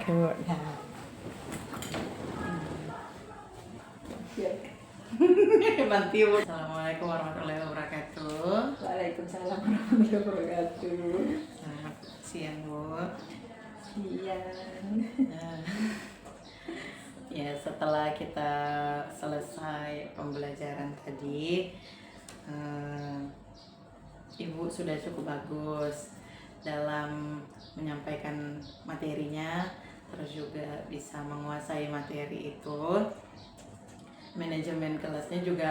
Bu. Nah. Nanti Bu. Assalamualaikum warahmatullahi wabarakatuh. Waalaikumsalam warahmatullahi wabarakatuh. Selamat siang Bu. Siang. Ya, setelah kita selesai pembelajaran tadi, Ibu sudah cukup bagus dalam menyampaikan materinya, terus juga bisa menguasai materi itu. Manajemen kelasnya juga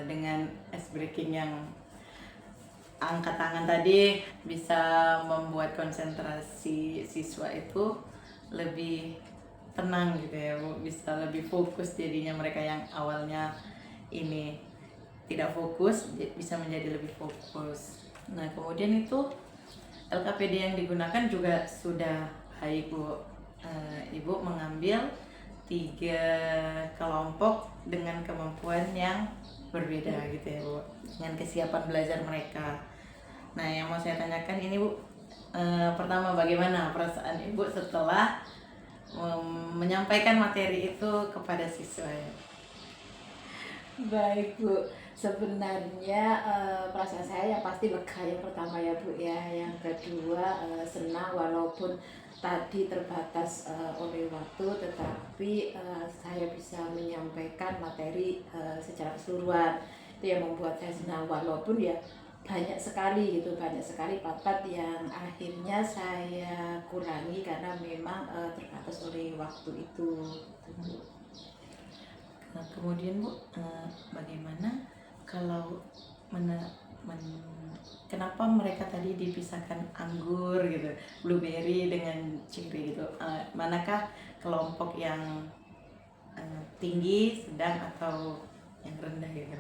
dengan ice breaking yang angkat tangan tadi bisa membuat konsentrasi siswa itu lebih tenang gitu ya Bu, bisa lebih fokus jadinya. Mereka yang awalnya ini tidak fokus bisa menjadi lebih fokus. Nah, kemudian itu LKPD yang digunakan juga sudah baik Bu. Ibu mengambil 3 kelompok dengan kemampuan yang berbeda gitu ya Bu, dengan kesiapan belajar mereka. Nah, yang mau saya tanyakan ini Bu, pertama bagaimana perasaan Ibu setelah menyampaikan materi itu kepada siswa ya? Baik Bu, sebenarnya perasaan saya yang pasti lega yang pertama ya Bu ya. Yang kedua senang walaupun tadi terbatas oleh waktu, tetapi saya bisa menyampaikan materi secara keseluruhan. Itu yang membuat saya senang, walaupun ya banyak sekali part-part yang akhirnya saya kurangi karena memang terbatas oleh waktu itu. Nah, kemudian Bu, bagaimana kalau kenapa mereka tadi dipisahkan anggur gitu, blueberry dengan cherry gitu? Manakah kelompok yang tinggi, sedang, atau yang rendah gitu?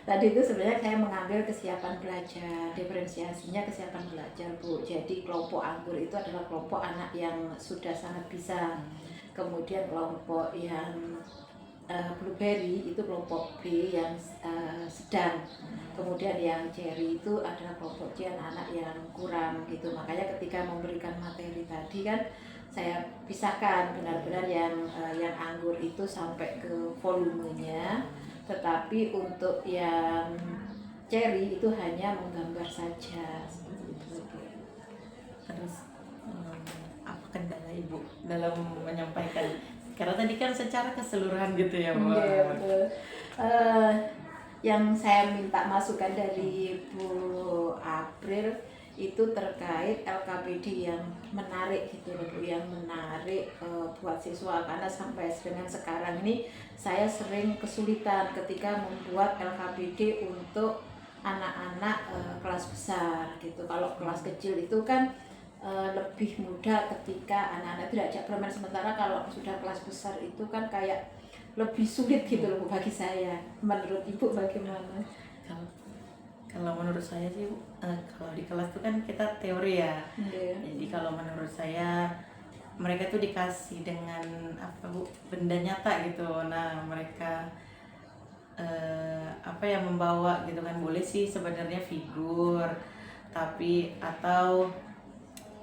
Tadi itu sebenarnya saya mengambil kesiapan belajar, diferensiasinya kesiapan belajar Bu. Jadi kelompok anggur itu adalah kelompok anak yang sudah sangat bisa. Kemudian kelompok yang blueberry itu kelompok B yang sedang. Kemudian yang cherry itu adalah kelompok C, anak yang kurang gitu. Makanya ketika memberikan materi tadi kan saya pisahkan benar-benar yang anggur itu sampai ke volumenya, tetapi untuk yang cherry itu hanya menggambar saja seperti itu. Terus apa kendala Ibu dalam menyampaikan? Karena tadi kan secara keseluruhan gitu ya Bu. Iya, betul. Yang saya minta masukan dari Bu April itu terkait LKPD yang menarik gitu loh Bu, yang menarik buat siswa, karena sampai dengan sekarang ini saya sering kesulitan ketika membuat LKPD untuk anak-anak kelas besar gitu. Kalau kelas kecil itu kan lebih mudah ketika anak-anak diajak bermain, sementara kalau sudah kelas besar itu kan kayak lebih sulit gitu loh bagi saya. Menurut Ibu bagaimana? Kalau menurut saya sih kalau di kelas itu kan kita teori ya. Jadi kalau menurut saya mereka tuh dikasih dengan apa Bu, benda nyata gitu. Nah, mereka apa yang membawa gitu kan, boleh sih sebenarnya figur, tapi atau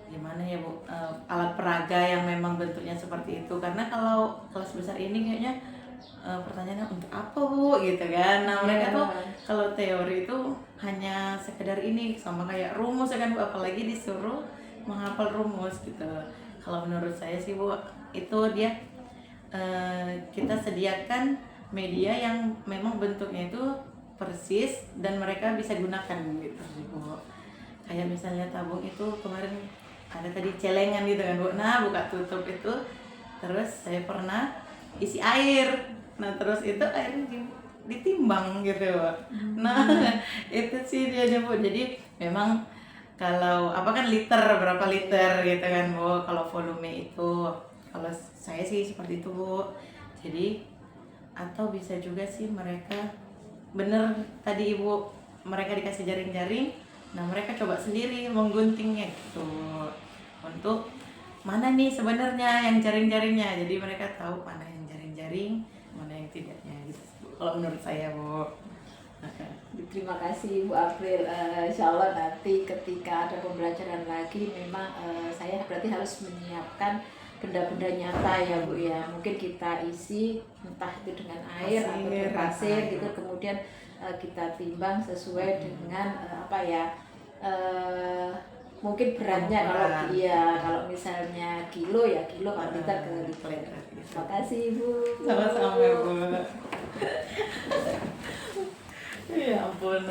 gimana ya Bu, alat peraga yang memang bentuknya seperti itu. Karena kalau kelas besar ini kayaknya pertanyaannya untuk apa Bu gitu kan. Nah, mereka tuh kalau teori itu hanya sekedar ini, sama kayak rumus ya kan Bu, apalagi disuruh menghafal rumus gitu. Kalau menurut saya sih Bu, itu dia kita sediakan media yang memang bentuknya itu persis dan mereka bisa gunakan gitu Bu. Kayak misalnya tabung itu kemarin ada tadi celengan gitu kan Bu. Nah, buka tutup itu terus saya pernah isi air. Nah, terus itu airnya ditimbang gitu Bu. Nah, itu sih dia Bu. Jadi memang kalau apa kan liter, berapa liter gitu kan Bu, kalau volume itu. Kalau saya sih seperti itu Bu. Jadi atau bisa juga sih mereka bener tadi Ibu, mereka dikasih jaring-jaring. Nah, mereka coba sendiri mengguntingnya gitu untuk mana nih sebenarnya yang jaring-jaringnya. Jadi mereka tahu mana yang jaring-jaring, mana yang tidaknya gitu. Kalau menurut saya Bu. Terima kasih Bu April. Insya Allah nanti ketika ada pembelajaran lagi memang saya berarti harus menyiapkan benda-benda nyata ya Bu ya. Mungkin kita isi entah itu dengan air atau dengan pasir gitu, kemudian kita timbang sesuai dengan apa ya, mungkin beratnya. Kalau iya, kalau misalnya kilo ya kilo, kalau liter ke liter. Terima kasih Bu. Sama-sama Bu. Ya ampun.